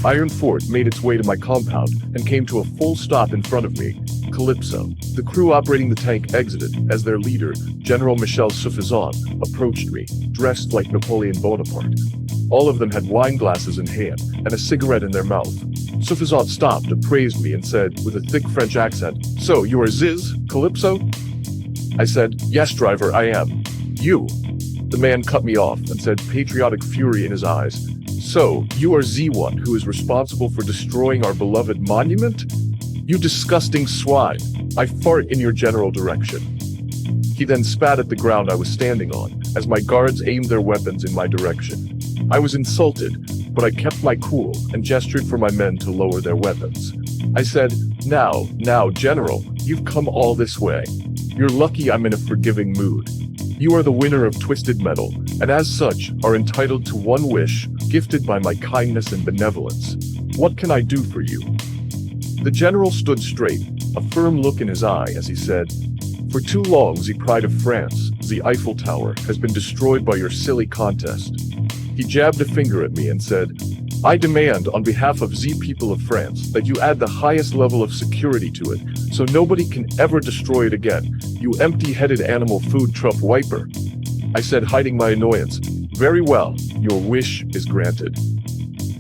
Iron Fort made its way to my compound and came to a full stop in front of me. Calypso. The crew operating the tank exited as their leader, General Michel Suffisant, approached me, dressed like Napoleon Bonaparte. All of them had wine glasses in hand and a cigarette in their mouth. Suffisant stopped, appraised me, and said, with a thick French accent, "So, you are Ziz, Calypso?" I said, "Yes, driver, I am." "You?" The man cut me off and said, patriotic fury in his eyes, "So, you are Z1 who is responsible for destroying our beloved monument? You disgusting swine, I fart in your general direction." He then spat at the ground I was standing on, as my guards aimed their weapons in my direction. I was insulted, but I kept my cool and gestured for my men to lower their weapons. I said, now, General, you've come all this way. You're lucky I'm in a forgiving mood. You are the winner of Twisted Metal, and as such, are entitled to one wish, gifted by my kindness and benevolence. What can I do for you? The general stood straight, a firm look in his eye as he said, "For too long the pride of France, the Eiffel Tower, has been destroyed by your silly contest." He jabbed a finger at me and said, "I demand on behalf of the people of France that you add the highest level of security to it, so nobody can ever destroy it again, you empty-headed animal food truck wiper." I said, hiding my annoyance, "Very well, your wish is granted."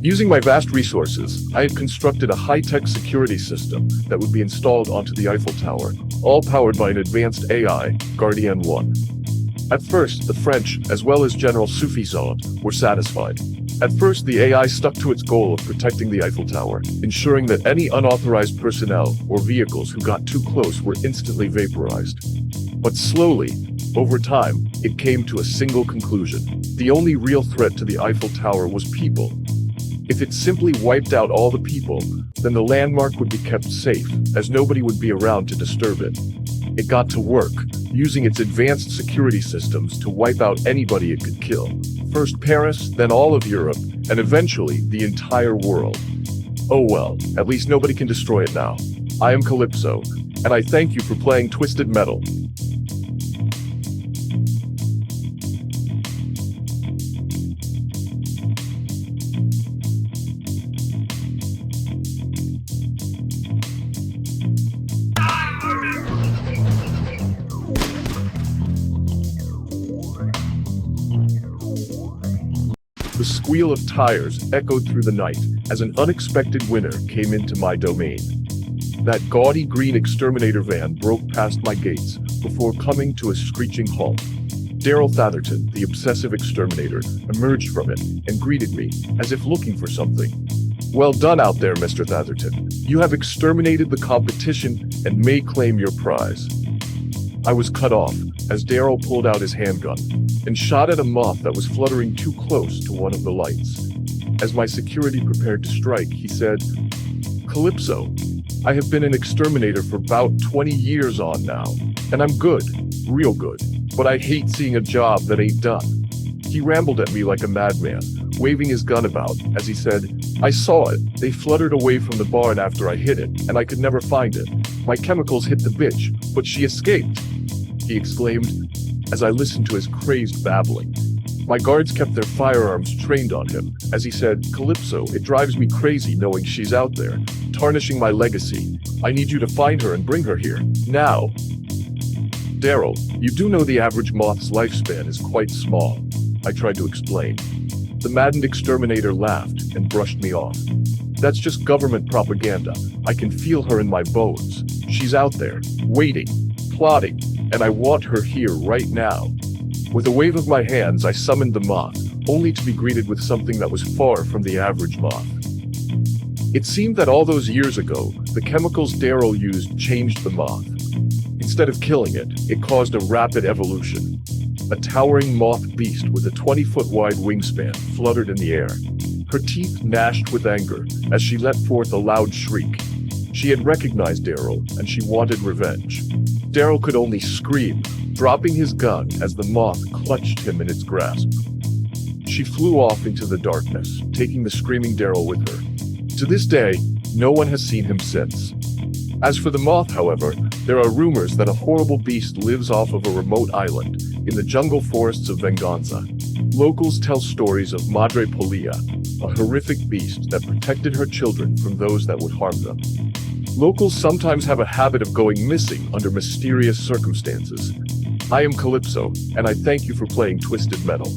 Using my vast resources, I had constructed a high-tech security system that would be installed onto the Eiffel Tower, all powered by an advanced AI, Guardian 1. At first, the French, as well as General Suffisant, were satisfied. At first, the AI stuck to its goal of protecting the Eiffel Tower, ensuring that any unauthorized personnel or vehicles who got too close were instantly vaporized. But slowly, over time, it came to a single conclusion. The only real threat to the Eiffel Tower was people. If it simply wiped out all the people, then the landmark would be kept safe, as nobody would be around to disturb it. It got to work, using its advanced security systems to wipe out anybody it could kill. First Paris, then all of Europe, and eventually the entire world. Oh well, at least nobody can destroy it now. I am Calypso, and I thank you for playing Twisted Metal. The squeal of tires echoed through the night as an unexpected winner came into my domain. That gaudy green exterminator van broke past my gates before coming to a screeching halt. Daryl Thatherton, the obsessive exterminator, emerged from it and greeted me as if looking for something. "Well done out there, Mr. Thatherton. You have exterminated the competition and may claim your prize." I was cut off as Daryl pulled out his handgun and shot at a moth that was fluttering too close to one of the lights. As my security prepared to strike, he said, "Calypso, I have been an exterminator for about 20 years on now, and I'm good, real good, but I hate seeing a job that ain't done." He rambled at me like a madman, waving his gun about as he said, "I saw it. They fluttered away from the barn after I hit it, and I could never find it. My chemicals hit the bitch, but she escaped," he exclaimed, as I listened to his crazed babbling. My guards kept their firearms trained on him, as he said, "Calypso, it drives me crazy knowing she's out there, tarnishing my legacy. I need you to find her and bring her here, now." "Daryl, you do know the average moth's lifespan is quite small," I tried to explain. The maddened exterminator laughed and brushed me off. "That's just government propaganda. I can feel her in my bones. She's out there, waiting, plotting, and I want her here right now." With a wave of my hands, I summoned the moth, only to be greeted with something that was far from the average moth. It seemed that all those years ago, the chemicals Daryl used changed the moth. Instead of killing it, it caused a rapid evolution. A towering moth beast with a 20-foot wide wingspan fluttered in the air. Her teeth gnashed with anger as she let forth a loud shriek. She had recognized Daryl, and she wanted revenge. Daryl could only scream, dropping his gun as the moth clutched him in its grasp. She flew off into the darkness, taking the screaming Daryl with her. To this day, no one has seen him since. As for the moth, however, there are rumors that a horrible beast lives off of a remote island in the jungle forests of Venganza. Locals tell stories of Madre Polia, a horrific beast that protected her children from those that would harm them. Locals sometimes have a habit of going missing under mysterious circumstances. I am Calypso, and I thank you for playing Twisted Metal.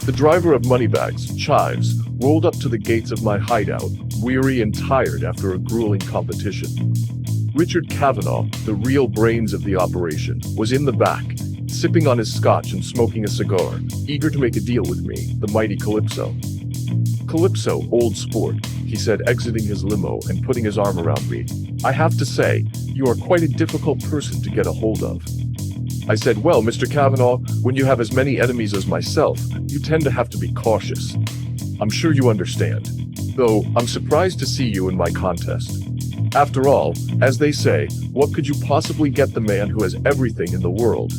The driver of Moneybags, Chives, rolled up to the gates of my hideout, weary and tired after a grueling competition. Richard Kavanaugh, the real brains of the operation, was in the back, sipping on his scotch and smoking a cigar, eager to make a deal with me, the mighty Calypso. Calypso, old sport, he said, exiting his limo and putting his arm around me. I have to say, you are quite a difficult person to get a hold of. I said, well, Mr. Kavanaugh, when you have as many enemies as myself, you tend to have to be cautious. I'm sure you understand. Though, I'm surprised to see you in my contest. After all, as they say, what could you possibly get the man who has everything in the world?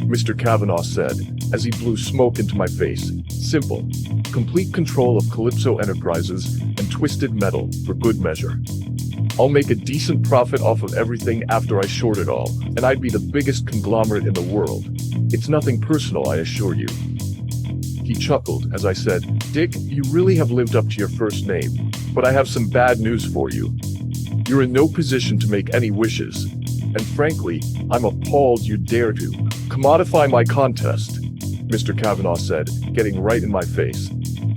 Mr. Kavanaugh said, as he blew smoke into my face. Simple. Complete control of Calypso Enterprises and Twisted Metal for good measure. I'll make a decent profit off of everything after I short it all, and I'd be the biggest conglomerate in the world. It's nothing personal, I assure you. He chuckled as I said, Dick, you really have lived up to your first name, but I have some bad news for you. You're in no position to make any wishes, and frankly, I'm appalled you dare to commodify my contest, Mr. Kavanaugh said, getting right in my face.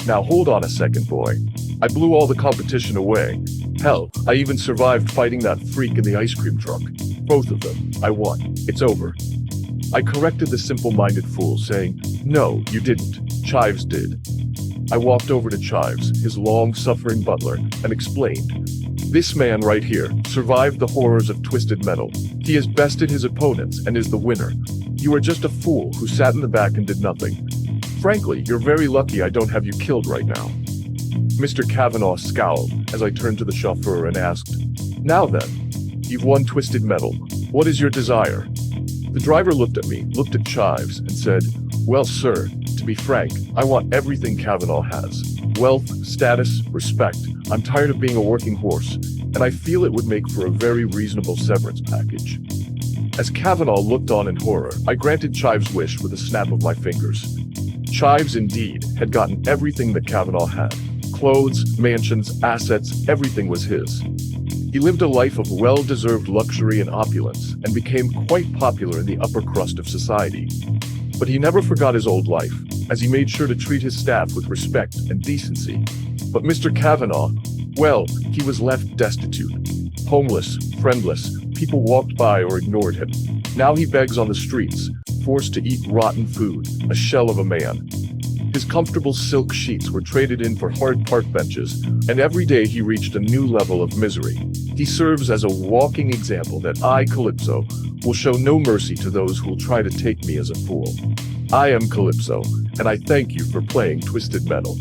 Now hold on a second, boy. I blew all the competition away. Hell, I even survived fighting that freak in the ice cream truck. Both of them. I won. It's over. I corrected the simple-minded fool, saying, no, you didn't. Chives did. I walked over to Chives, his long-suffering butler, and explained. This man right here survived the horrors of Twisted Metal. He has bested his opponents and is the winner. You are just a fool who sat in the back and did nothing. Frankly, you're very lucky I don't have you killed right now. Mr. Kavanaugh scowled as I turned to the chauffeur and asked, now then, you've won Twisted Metal. What is your desire? The driver looked at me, looked at Chives, and said, well, sir, to be frank, I want everything Kavanaugh has. Wealth, status, respect. I'm tired of being a working horse, and I feel it would make for a very reasonable severance package. As Kavanaugh looked on in horror, I granted Chives' wish with a snap of my fingers. Chives, indeed, had gotten everything that Kavanaugh had. Clothes, mansions, assets, everything was his. He lived a life of well-deserved luxury and opulence, and became quite popular in the upper crust of society. But he never forgot his old life, as he made sure to treat his staff with respect and decency. But Mr. Kavanaugh, well, he was left destitute. Homeless, friendless, people walked by or ignored him. Now he begs on the streets, forced to eat rotten food, a shell of a man. His comfortable silk sheets were traded in for hard park benches, and every day he reached a new level of misery. He serves as a walking example that I, Calypso, will show no mercy to those who will try to take me as a fool. I am Calypso, and I thank you for playing Twisted Metal.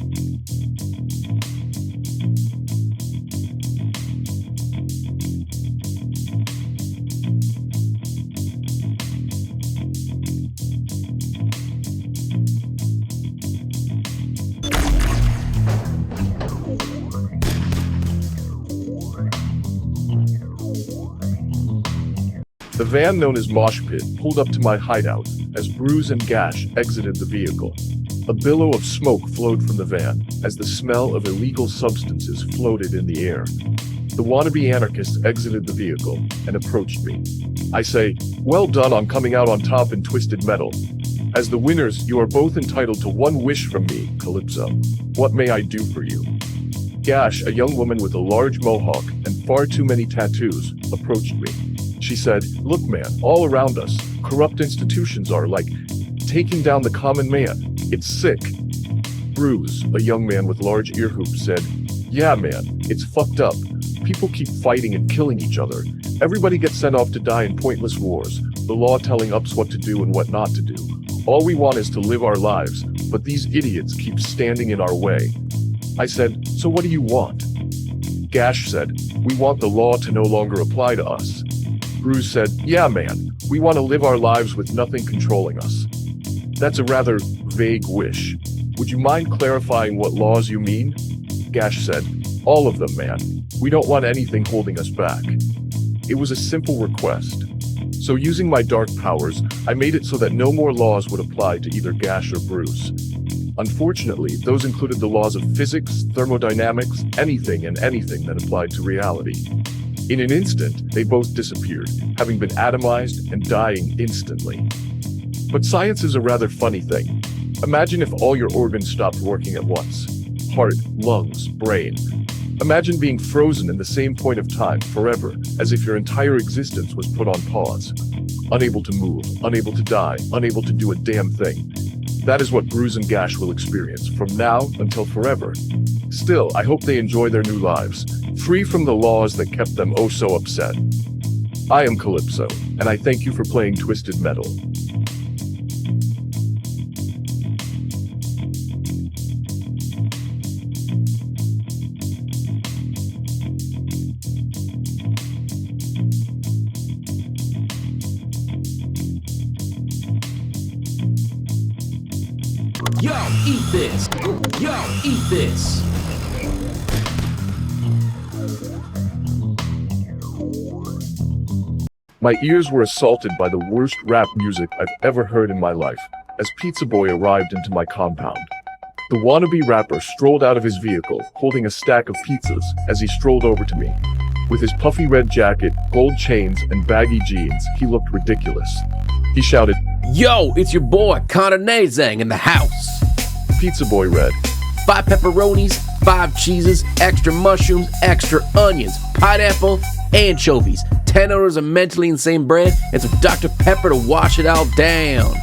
The van known as Mosh Pit pulled up to my hideout as Bruise and Gash exited the vehicle. A billow of smoke flowed from the van as the smell of illegal substances floated in the air. The wannabe anarchists exited the vehicle and approached me. I say, well done on coming out on top in Twisted Metal. As the winners, you are both entitled to one wish from me, Calypso. What may I do for you? Gash, a young woman with a large mohawk and far too many tattoos, approached me. She said, look man, all around us, corrupt institutions are like taking down the common man. It's sick. Bruise, a young man with large ear hoops, said, yeah man, it's fucked up. People keep fighting and killing each other. Everybody gets sent off to die in pointless wars, the law telling us what to do and what not to do. All we want is to live our lives, but these idiots keep standing in our way. I said, so what do you want? Gash said, "We want the law to no longer apply to us." Bruce said, "Yeah, man, we want to live our lives with nothing controlling us." "That's a rather vague wish. Would you mind clarifying what laws you mean?" Gash said, "All of them, man. We don't want anything holding us back." It was a simple request. So using my dark powers, I made it so that no more laws would apply to either Gash or Bruce. Unfortunately, those included the laws of physics, thermodynamics, anything and anything that applied to reality. In an instant, they both disappeared, having been atomized and dying instantly. But science is a rather funny thing. Imagine if all your organs stopped working at once. Heart, lungs, brain. Imagine being frozen in the same point of time forever, as if your entire existence was put on pause. Unable to move, unable to die, unable to do a damn thing. That is what Bruce and Gash will experience from now until forever. Still, I hope they enjoy their new lives, free from the laws that kept them oh so upset. I am Calypso, and I thank you for playing Twisted Metal. Yo, eat this! Yo, eat this! My ears were assaulted by the worst rap music I've ever heard in my life, as Pizza Boy arrived into my compound. The wannabe rapper strolled out of his vehicle, holding a stack of pizzas, as he strolled over to me. With his puffy red jacket, gold chains, and baggy jeans, he looked ridiculous. He shouted, Yo, it's your boy, Zang in the house. Pizza Boy read, 5 pepperonis, 5 cheeses, extra mushrooms, extra onions, pineapple, anchovies, 10 orders of mentally insane bread, and some Dr. Pepper to wash it all down.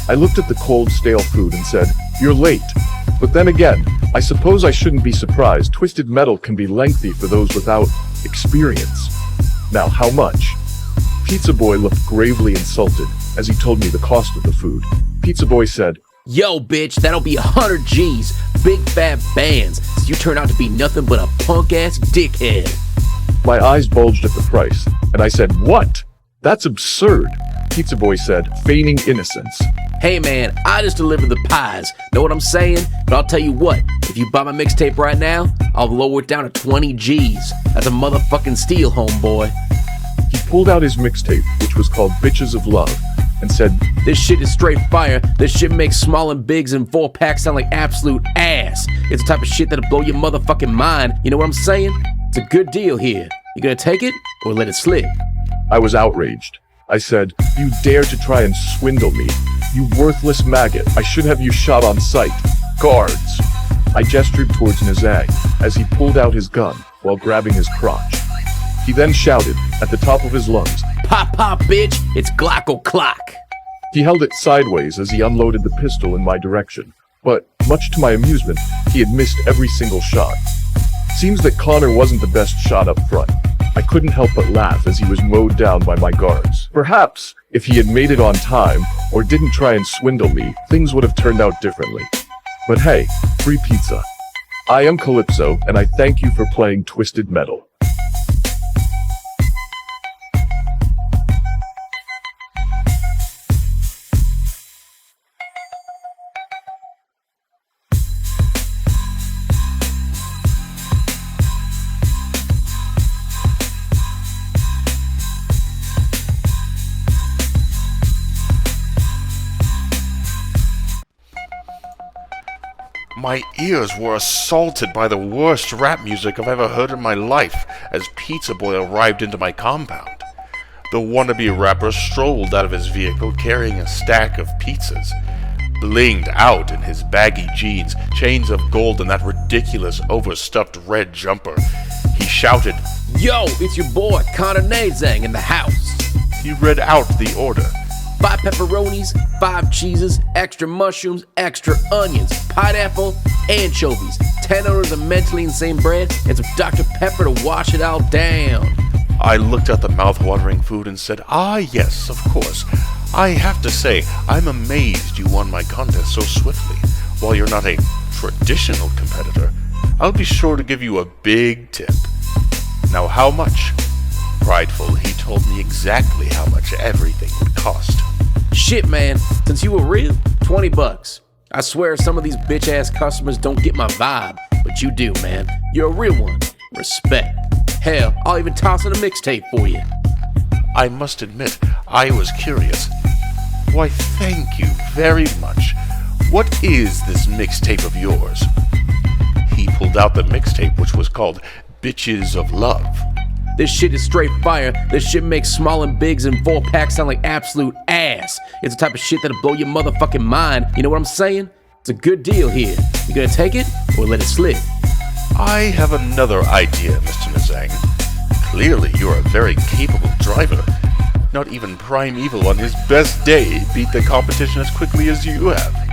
I looked at the cold, stale food and said, "You're late." But then again, I suppose I shouldn't be surprised. Twisted Metal can be lengthy for those without experience. Now, how much? Pizza Boy looked gravely insulted as he told me the cost of the food. Pizza Boy said, Yo, bitch, that'll be 100 G's, big fat bands, so you turn out to be nothing but a punk-ass dickhead. My eyes bulged at the price, and I said, "What? That's absurd." Pizza Boy said, feigning innocence. Hey man, I just delivered the pies, know what I'm saying? But I'll tell you what, if you buy my mixtape right now, I'll lower it down to 20 G's. That's a motherfucking steal, homeboy. He pulled out his mixtape, which was called Bitches of Love, and said, This shit is straight fire. This shit makes small and bigs and 4-packs sound like absolute ass. It's the type of shit that'll blow your motherfucking mind. You know what I'm saying? It's a good deal here. You gonna take it or let it slip? I was outraged. I said, "You dare to try and swindle me? You worthless maggot. I should have you shot on sight. Guards." I gestured towards Nazang as he pulled out his gun while grabbing his crotch. He then shouted at the top of his lungs, Pop, pop, bitch, it's Glock-o-clock. He held it sideways as he unloaded the pistol in my direction, but, much to my amusement, he had missed every single shot. Seems that Connor wasn't the best shot up front. I couldn't help but laugh as he was mowed down by my guards. Perhaps, if he had made it on time, or didn't try and swindle me, things would have turned out differently. But hey, free pizza. I am Calypso, and I thank you for playing Twisted Metal. My ears were assaulted by the worst rap music I've ever heard in my life as Pizza Boy arrived into my compound. The wannabe rapper strolled out of his vehicle carrying a stack of pizzas. Blinged out in his baggy jeans, chains of gold, and that ridiculous overstuffed red jumper. He shouted, Yo, it's your boy, Zang in the house. He read out the order. 5 pepperonis, 5 cheeses, extra mushrooms, extra onions, pineapple, anchovies, 10 orders of mentally insane bread, and some Dr. Pepper to wash it all down. I looked at the mouth-watering food and said, yes, of course. I have to say, I'm amazed you won my contest so swiftly. While you're not a traditional competitor, I'll be sure to give you a big tip. Now how much? Prideful, he told me exactly how much everything would cost. Shit, man, since you were real, $20. I swear some of these bitch-ass customers don't get my vibe, but you do, man. You're a real one. Respect. Hell, I'll even toss in a mixtape for you. I must admit, I was curious. Why, thank you very much. What is this mixtape of yours? He pulled out the mixtape, which was called Bitches of Love. This shit is straight fire. This shit makes small and bigs and 4-packs sound like absolute ass. It's the type of shit that'll blow your motherfucking mind. You know what I'm saying? It's a good deal here. You gonna take it or let it slip? I have another idea, Mr. Nazang. Clearly, you're a very capable driver. Not even Primeval on his best day beat the competition as quickly as you have.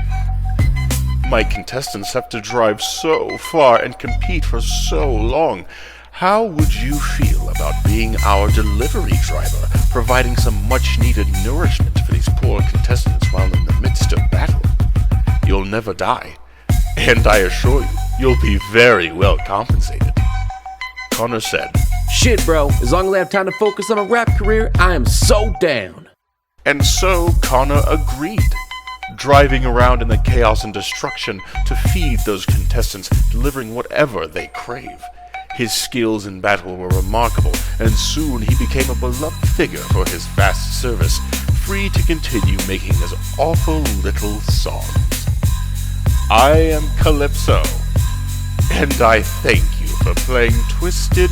My contestants have to drive so far and compete for so long. How would you feel about being our delivery driver, providing some much-needed nourishment for these poor contestants while in the midst of battle? You'll never die, and I assure you, you'll be very well compensated. Connor said, Shit, bro, as long as I have time to focus on a rap career, I am so down. And so Connor agreed, driving around in the chaos and destruction to feed those contestants, delivering whatever they crave. His skills in battle were remarkable, and soon he became a beloved figure for his vast service, free to continue making his awful little songs. I am Calypso, and I thank you for playing Twisted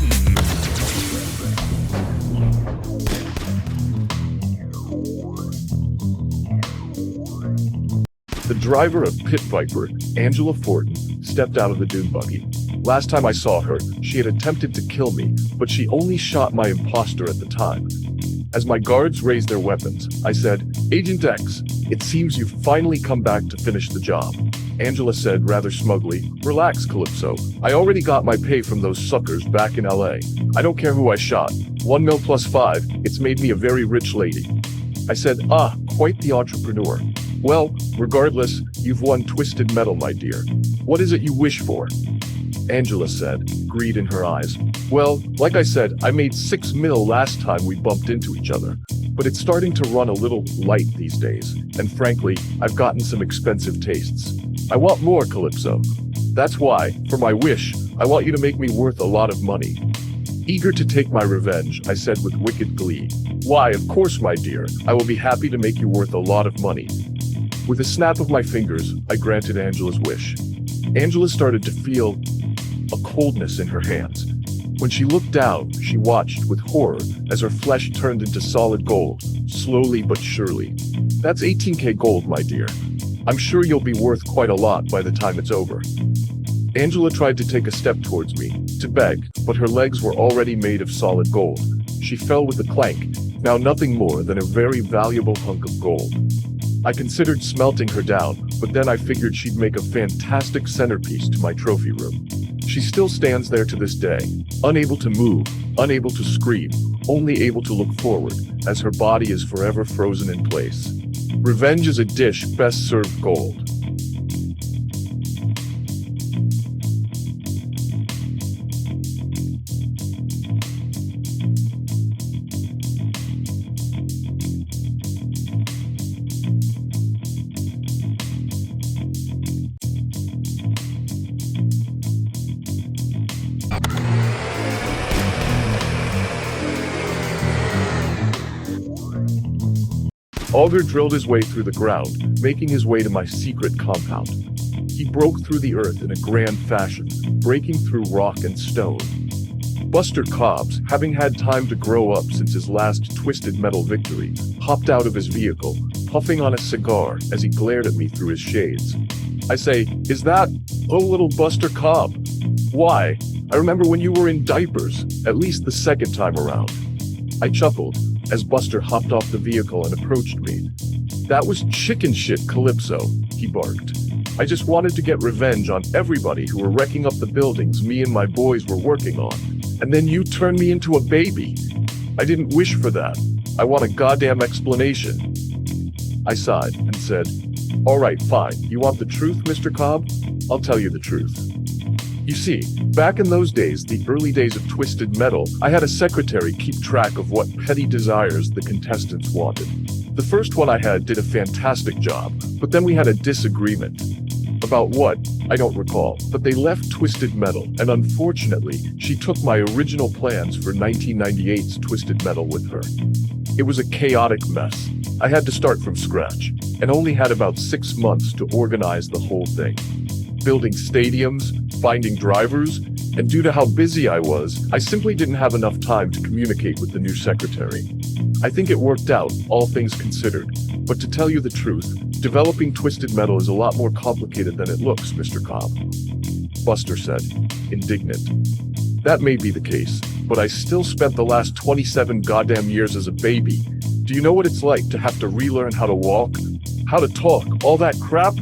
The driver of Pit Viper, Angela Fortin, stepped out of the dune buggy. Last time I saw her, she had attempted to kill me, but she only shot my imposter at the time. As my guards raised their weapons, I said, Agent X, it seems you've finally come back to finish the job. Angela said rather smugly, Relax, Calypso. I already got my pay from those suckers back in LA. I don't care who I shot. 1 mil plus 5, it's made me a very rich lady. I said, quite the entrepreneur. Well, regardless, you've won Twisted Metal, my dear. What is it you wish for? Angela said, greed in her eyes. Well, like I said, I made 6 mil last time we bumped into each other. But it's starting to run a little light these days. And frankly, I've gotten some expensive tastes. I want more, Calypso. That's why, for my wish, I want you to make me worth a lot of money. Eager to take my revenge, I said with wicked glee. Why, of course, my dear, I will be happy to make you worth a lot of money. With a snap of my fingers, I granted Angela's wish. Angela started to feel a coldness in her hands. When she looked down, she watched with horror as her flesh turned into solid gold, slowly but surely. That's 18K gold, my dear. I'm sure you'll be worth quite a lot by the time it's over. Angela tried to take a step towards me, to beg, but her legs were already made of solid gold. She fell with a clank, now nothing more than a very valuable hunk of gold. I considered smelting her down, but then I figured she'd make a fantastic centerpiece to my trophy room. She still stands there to this day, unable to move, unable to scream, only able to look forward, as her body is forever frozen in place. Revenge is a dish best served cold. Augur drilled his way through the ground, making his way to my secret compound. He broke through the earth in a grand fashion, breaking through rock and stone. Buster Cobbs, having had time to grow up since his last Twisted Metal victory, hopped out of his vehicle, puffing on a cigar as he glared at me through his shades. I say, Is that, oh little Buster Cobb? Why, I remember when you were in diapers, at least the second time around. I chuckled as Buster hopped off the vehicle and approached me. That was chicken shit, Calypso, he barked. I just wanted to get revenge on everybody who were wrecking up the buildings me and my boys were working on. And then you turned me into a baby. I didn't wish for that. I want a goddamn explanation. I sighed and said, All right, fine. You want the truth, Mr. Cobb? I'll tell you the truth. You see, back in those days, the early days of Twisted Metal, I had a secretary keep track of what petty desires the contestants wanted. The first one I had did a fantastic job, but then we had a disagreement. About what? I don't recall, but they left Twisted Metal, and unfortunately, she took my original plans for 1998's Twisted Metal with her. It was a chaotic mess. I had to start from scratch, and only had about 6 months to organize the whole thing. Building stadiums, finding drivers, and due to how busy I was, I simply didn't have enough time to communicate with the new secretary. I think it worked out, all things considered, but to tell you the truth, developing Twisted Metal is a lot more complicated than it looks, Mr. Cobb. Buster said, indignant. That may be the case, but I still spent the last 27 goddamn years as a baby. Do you know what it's like to have to relearn how to walk, how to talk, all that crap?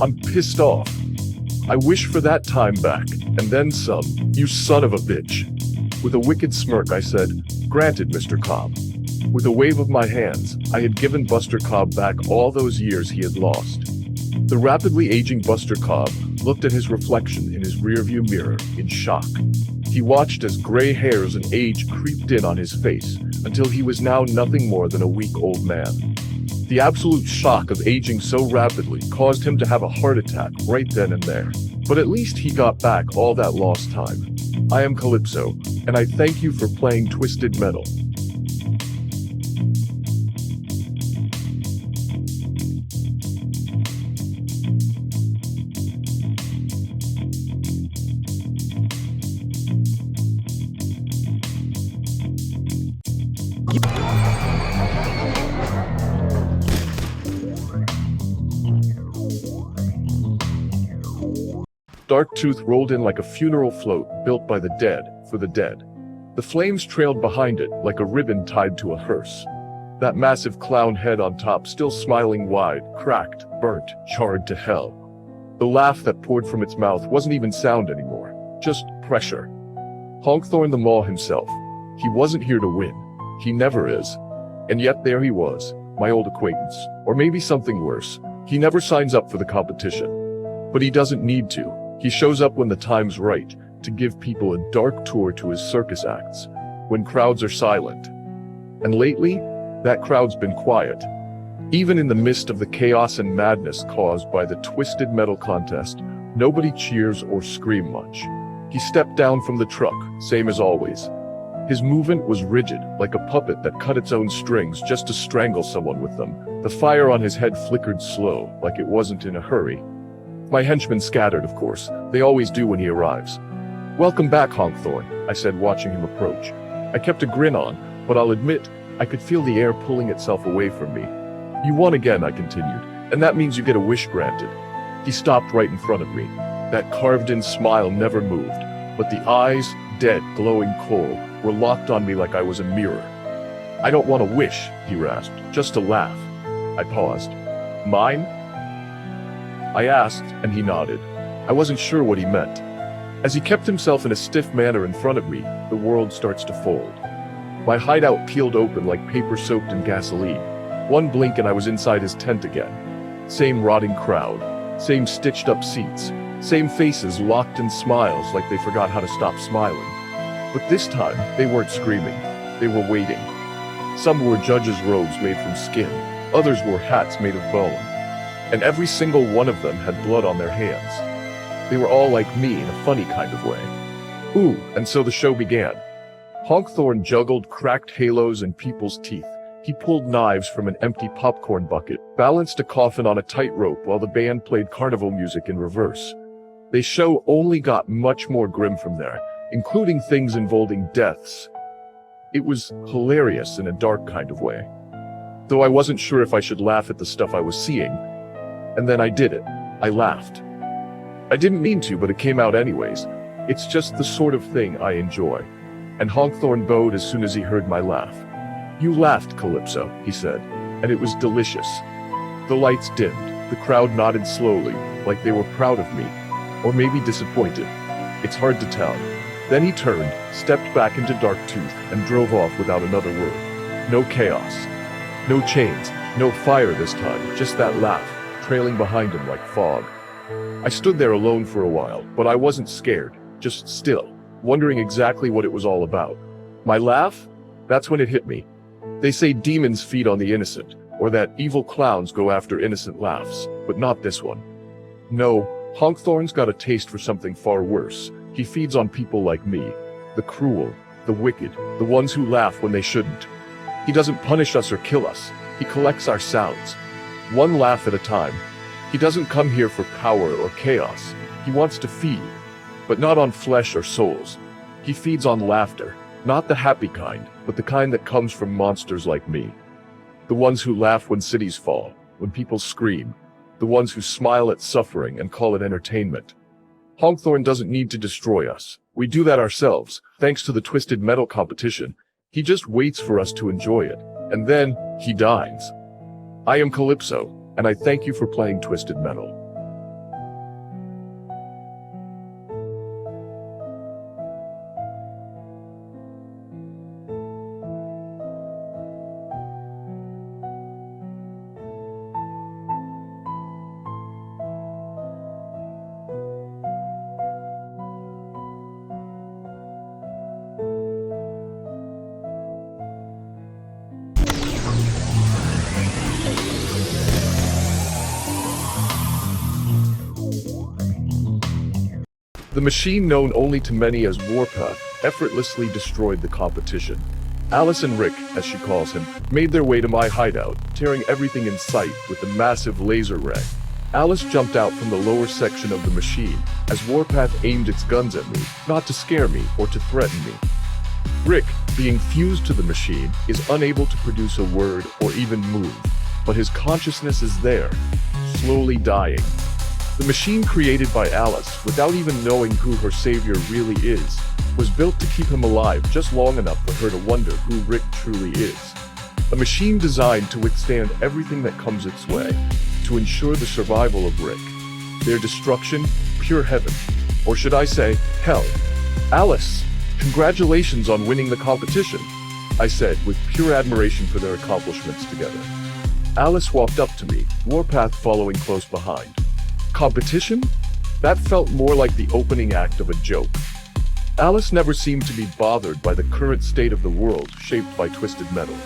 I'm pissed off. I wish for that time back, and then some, you son of a bitch. With a wicked smirk, I said, granted, Mr. Cobb. With a wave of my hands, I had given Buster Cobb back all those years he had lost. The rapidly aging Buster Cobb looked at his reflection in his rearview mirror in shock. He watched as gray hairs and age creeped in on his face until he was now nothing more than a weak old man. The absolute shock of aging so rapidly caused him to have a heart attack right then and there. But at least he got back all that lost time. I am Calypso, and I thank you for playing Twisted Metal. Darktooth rolled in like a funeral float built by the dead for the dead. The flames trailed behind it like a ribbon tied to a hearse. That massive clown head on top still smiling wide, cracked, burnt, charred to hell. The laugh that poured from its mouth wasn't even sound anymore, just pressure. Hawkthorne the Maw himself. He wasn't here to win. He never is. And yet there he was, my old acquaintance. Or maybe something worse. He never signs up for the competition. But he doesn't need to. He shows up when the time's right, to give people a dark tour to his circus acts, when crowds are silent. And lately, that crowd's been quiet. Even in the midst of the chaos and madness caused by the Twisted Metal contest, nobody cheers or scream much. He stepped down from the truck, same as always. His movement was rigid, like a puppet that cut its own strings just to strangle someone with them. The fire on his head flickered slow, like it wasn't in a hurry. My henchmen scattered, of course. They always do when he arrives. Welcome back, Hawkthorne, I said, watching him approach. I kept a grin on, but I'll admit, I could feel the air pulling itself away from me. You won again, I continued, and that means you get a wish granted. He stopped right in front of me. That carved-in smile never moved, but the eyes, dead, glowing coal, were locked on me like I was a mirror. I don't want a wish, he rasped, just a laugh. I paused. Mine? I asked, and he nodded. I wasn't sure what he meant. As he kept himself in a stiff manner in front of me, the world starts to fold. My hideout peeled open like paper soaked in gasoline. One blink and I was inside his tent again. Same rotting crowd, same stitched up seats, same faces locked in smiles like they forgot how to stop smiling. But this time, they weren't screaming. They were waiting. Some wore judges' robes made from skin. Others wore hats made of bone. And every single one of them had blood on their hands. They were all like me in a funny kind of way. Ooh, and so the show began. Hawkthorne juggled cracked halos and people's teeth. He pulled knives from an empty popcorn bucket, balanced a coffin on a tightrope while the band played carnival music in reverse. The show only got much more grim from there, including things involving deaths. It was hilarious in a dark kind of way. Though I wasn't sure if I should laugh at the stuff I was seeing. And then I did it. I laughed. I didn't mean to, but it came out anyways. It's just the sort of thing I enjoy. And Hawkthorne bowed as soon as he heard my laugh. You laughed, Calypso, he said, and it was delicious. The lights dimmed. The crowd nodded slowly, like they were proud of me, or maybe disappointed. It's hard to tell. Then he turned, stepped back into Darktooth, and drove off without another word. No chaos. No chains. No fire this time, just that laugh, trailing behind him like fog. I stood there alone for a while, but I wasn't scared, just still, wondering exactly what it was all about. My laugh? That's when it hit me. They say demons feed on the innocent, or that evil clowns go after innocent laughs, but not this one. No, Hawkthorne's got a taste for something far worse. He feeds on people like me, the cruel, the wicked, the ones who laugh when they shouldn't. He doesn't punish us or kill us. He collects our sounds, one laugh at a time. He doesn't come here for power or chaos. He wants to feed, but not on flesh or souls. He feeds on laughter, not the happy kind, but the kind that comes from monsters like me. The ones who laugh when cities fall, when people scream. The ones who smile at suffering and call it entertainment. Hawkthorne doesn't need to destroy us. We do that ourselves, thanks to the Twisted Metal competition. He just waits for us to enjoy it, and then he dines. I am Calypso, and I thank you for playing Twisted Metal. The machine known only to many as Warpath effortlessly destroyed the competition. Alice and Rick, as she calls him, made their way to my hideout, tearing everything in sight with a massive laser ray. Alice jumped out from the lower section of the machine as Warpath aimed its guns at me, not to scare me or to threaten me. Rick, being fused to the machine, is unable to produce a word or even move, but his consciousness is there, slowly dying. The machine created by Alice, without even knowing who her savior really is, was built to keep him alive just long enough for her to wonder who Rick truly is. A machine designed to withstand everything that comes its way, to ensure the survival of Rick. Their destruction, pure heaven. Or should I say, hell. Alice, congratulations on winning the competition, I said with pure admiration for their accomplishments together. Alice walked up to me, Warpath following close behind. Competition? That felt more like the opening act of a joke. Alice never seemed to be bothered by the current state of the world shaped by Twisted Metal.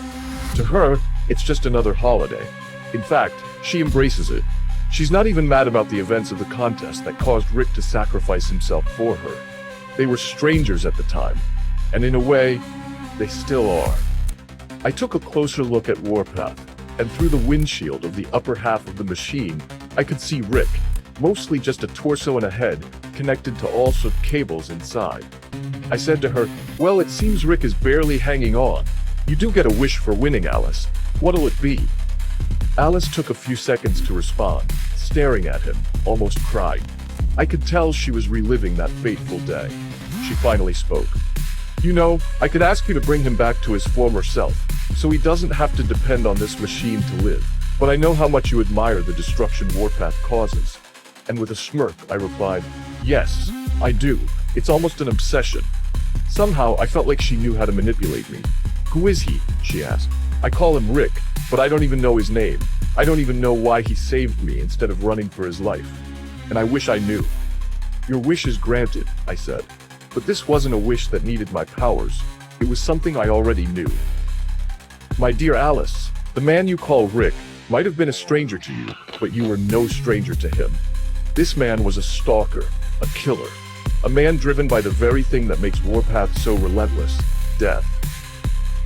To her, it's just another holiday. In fact, she embraces it. She's not even mad about the events of the contest that caused Rick to sacrifice himself for her. They were strangers at the time, and in a way, they still are. I took a closer look at Warpath, and through the windshield of the upper half of the machine, I could see Rick, mostly just a torso and a head, connected to all sorts of cables inside. I said to her, well, it seems Rick is barely hanging on. You do get a wish for winning, Alice. What'll it be? Alice took a few seconds to respond, staring at him, almost crying. I could tell she was reliving that fateful day. She finally spoke. You know, I could ask you to bring him back to his former self, so he doesn't have to depend on this machine to live. But I know how much you admire the destruction Warpath causes. And with a smirk, I replied, yes, I do. It's almost an obsession. Somehow, I felt like she knew how to manipulate me. Who is he? She asked. I call him Rick, but I don't even know his name. I don't even know why he saved me instead of running for his life. And I wish I knew. Your wish is granted, I said. But this wasn't a wish that needed my powers. It was something I already knew. My dear Alice, the man you call Rick might have been a stranger to you, but you were no stranger to him. This man was a stalker, a killer, a man driven by the very thing that makes Warpath so relentless, death.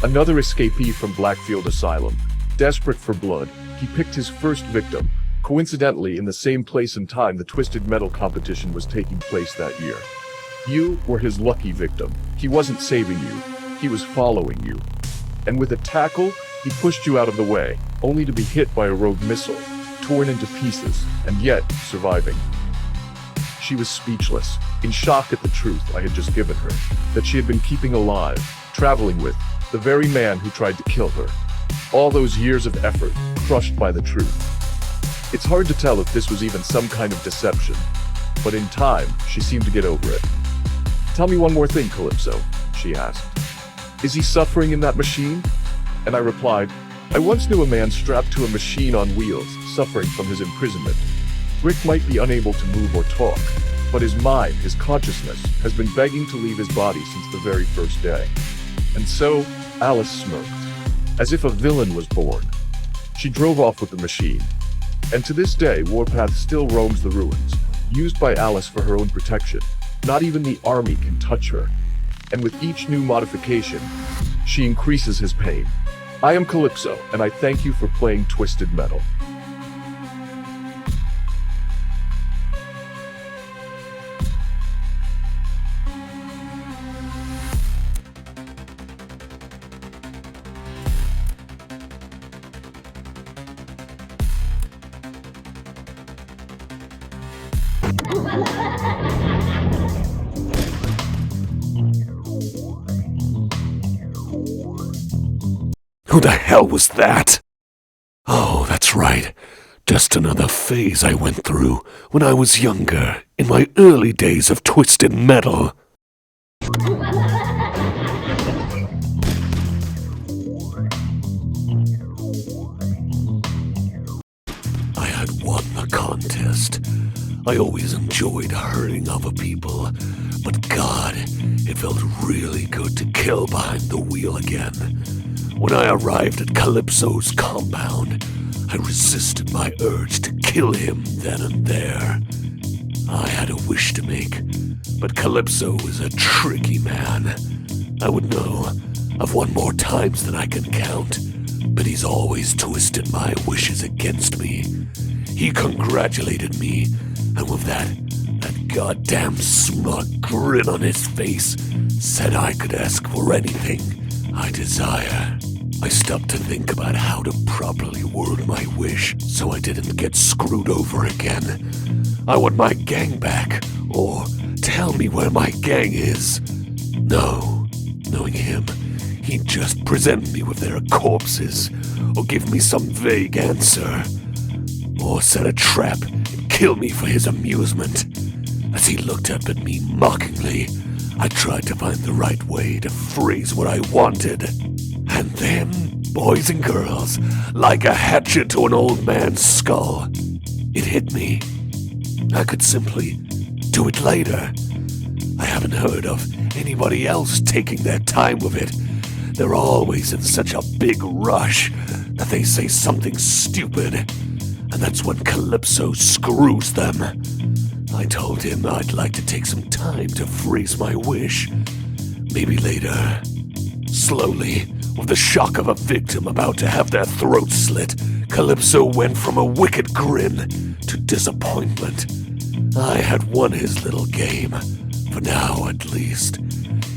Another escapee from Blackfield Asylum, desperate for blood, he picked his first victim, coincidentally in the same place and time the Twisted Metal competition was taking place that year. You were his lucky victim. He wasn't saving you, he was following you. And with a tackle, he pushed you out of the way, only to be hit by a rogue missile, torn into pieces, and yet surviving. She was speechless, in shock at the truth I had just given her, that she had been keeping alive, traveling with, the very man who tried to kill her. All those years of effort, crushed by the truth. It's hard to tell if this was even some kind of deception, but in time, she seemed to get over it. Tell me one more thing, Calypso, she asked. Is he suffering in that machine? And I replied, I once knew a man strapped to a machine on wheels, suffering from his imprisonment. Rick might be unable to move or talk, but his mind, his consciousness, has been begging to leave his body since the very first day. And so, Alice smirked, as if a villain was born. She drove off with the machine. And to this day, Warpath still roams the ruins, used by Alice for her own protection. Not even the army can touch her. And with each new modification, she increases his pain. I am Calypso, and I thank you for playing Twisted Metal. Who the hell was that? Oh, that's right. Just another phase I went through when I was younger, in my early days of Twisted Metal. I had won the contest. I always enjoyed hurting other people, but God, it felt really good to kill behind the wheel again. When I arrived at Calypso's compound, I resisted my urge to kill him then and there. I had a wish to make, but Calypso is a tricky man. I would know I've won more times than I can count, but he's always twisted my wishes against me. He congratulated me, and with that goddamn smug grin on his face, said I could ask for anything I desire. I stopped to think about how to properly word my wish so I didn't get screwed over again. I want my gang back, or tell me where my gang is. No, knowing him, he'd just present me with their corpses, or give me some vague answer, or set a trap and kill me for his amusement. As he looked up at me mockingly, I tried to find the right way to phrase what I wanted. And then, boys and girls, like a hatchet to an old man's skull, it hit me. I could simply do it later. I haven't heard of anybody else taking their time with it. They're always in such a big rush that they say something stupid, and that's when Calypso screws them. I told him I'd like to take some time to phrase my wish. Maybe later. Slowly, with the shock of a victim about to have their throat slit, Calypso went from a wicked grin to disappointment. I had won his little game, for now at least.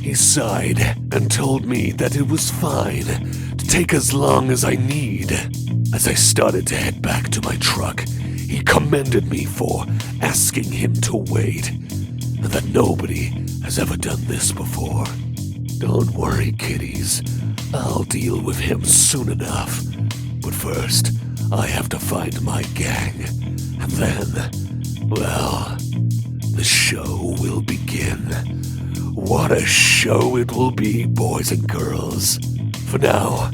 He sighed and told me that it was fine to take as long as I need. As I started to head back to my truck, he commended me for asking him to wait, and that nobody has ever done this before. Don't worry, kiddies. I'll deal with him soon enough. But first, I have to find my gang. And then, well, the show will begin. What a show it will be, boys and girls. For now,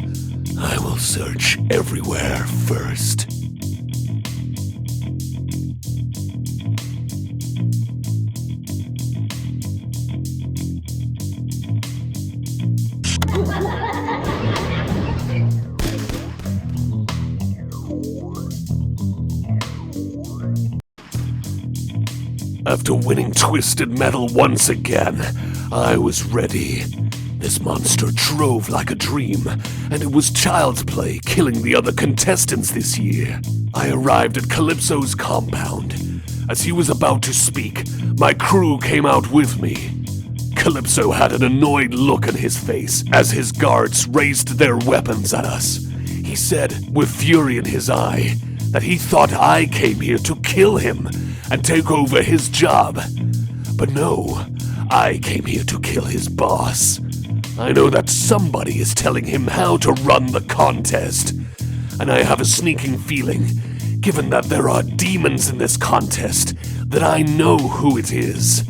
I will search everywhere first. After winning Twisted Metal once again, I was ready. This monster drove like a dream, and it was child's play killing the other contestants this year. I arrived at Calypso's compound. As he was about to speak, my crew came out with me. Calypso had an annoyed look on his face as his guards raised their weapons at us. He said, with fury in his eye, that he thought I came here to kill him and take over his job. But no, I came here to kill his boss. I know that somebody is telling him how to run the contest, and I have a sneaking feeling, given that there are demons in this contest, that I know who it is.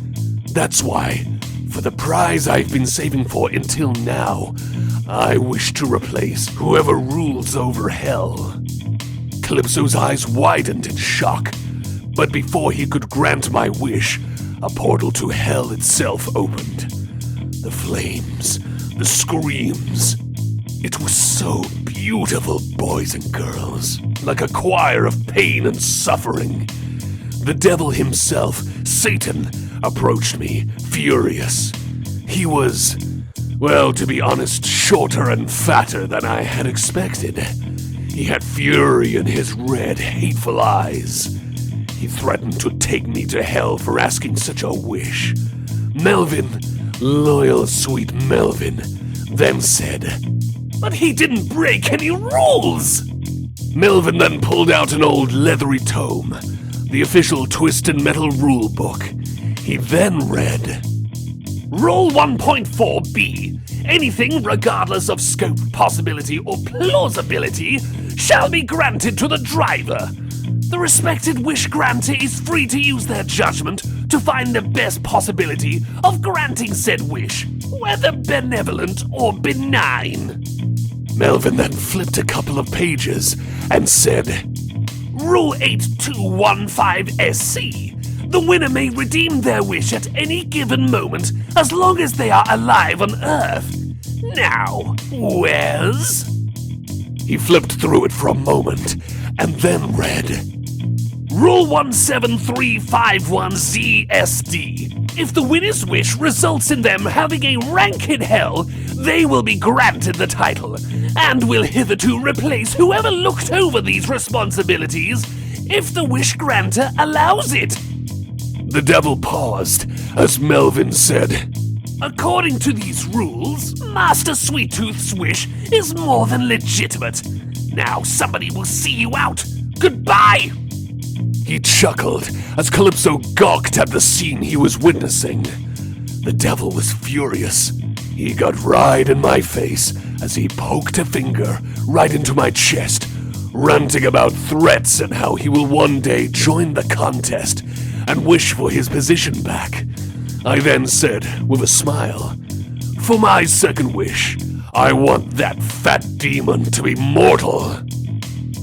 That's why, for the prize I've been saving for until now, I wish to replace whoever rules over hell. Calypso's eyes widened in shock, But before he could grant my wish, a portal to hell itself opened. The flames, the screams. It was so beautiful, boys and girls, like a choir of pain and suffering. The devil himself, Satan, approached me, furious. He was, well, to be honest, shorter and fatter than I had expected. He had fury in his red, hateful eyes. He threatened to take me to hell for asking such a wish. Melvin, loyal, sweet Melvin, then said, "But he didn't break any rules!" Melvin then pulled out an old leathery tome, the official Twisted Metal rule book. He then read, "Rule 1.4b. Anything, regardless of scope, possibility, or plausibility, shall be granted to the driver. The respected wish granter is free to use their judgment to find the best possibility of granting said wish, whether benevolent or benign." Melvin then flipped a couple of pages and said, "Rule 8215SC. The winner may redeem their wish at any given moment as long as they are alive on Earth. Now, where's?" He flipped through it for a moment and then read, "Rule 17351ZSD. If the winner's wish results in them having a rank in hell, they will be granted the title, and will hitherto replace whoever looked over these responsibilities, if the wish granter allows it." The devil paused as Melvin said, "According to these rules, Master Sweet Tooth's wish is more than legitimate. Now somebody will see you out. Goodbye!" He chuckled as Calypso gawked at the scene he was witnessing. The devil was furious. He got right in my face as he poked a finger right into my chest, ranting about threats and how he will one day join the contest and wish for his position back. I then said with a smile, "For my second wish, I want that fat demon to be mortal."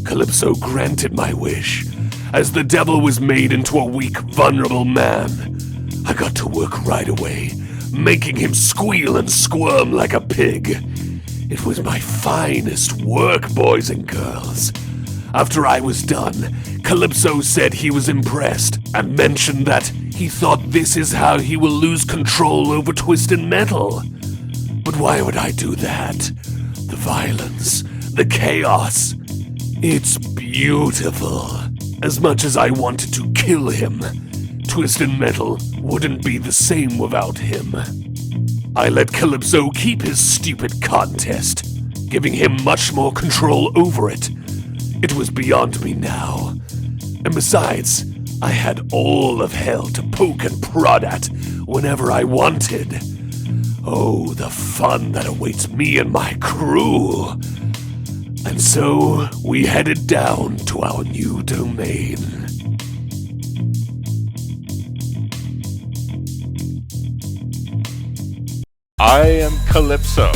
Calypso granted my wish, as the devil was made into a weak, vulnerable man. I got to work right away, making him squeal and squirm like a pig. It was my finest work, boys and girls. After I was done, Calypso said he was impressed and mentioned that he thought this is how he will lose control over Twisted Metal. But why would I do that? The violence, the chaos. It's beautiful. As much as I wanted to kill him, Twisted Metal wouldn't be the same without him. I let Calypso keep his stupid contest, giving him much more control over it. It was beyond me now. And besides, I had all of hell to poke and prod at whenever I wanted. Oh, the fun that awaits me and my crew. And so we headed down to our new domain. I am Calypso,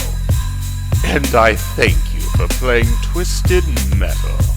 and I thank you for playing Twisted Metal.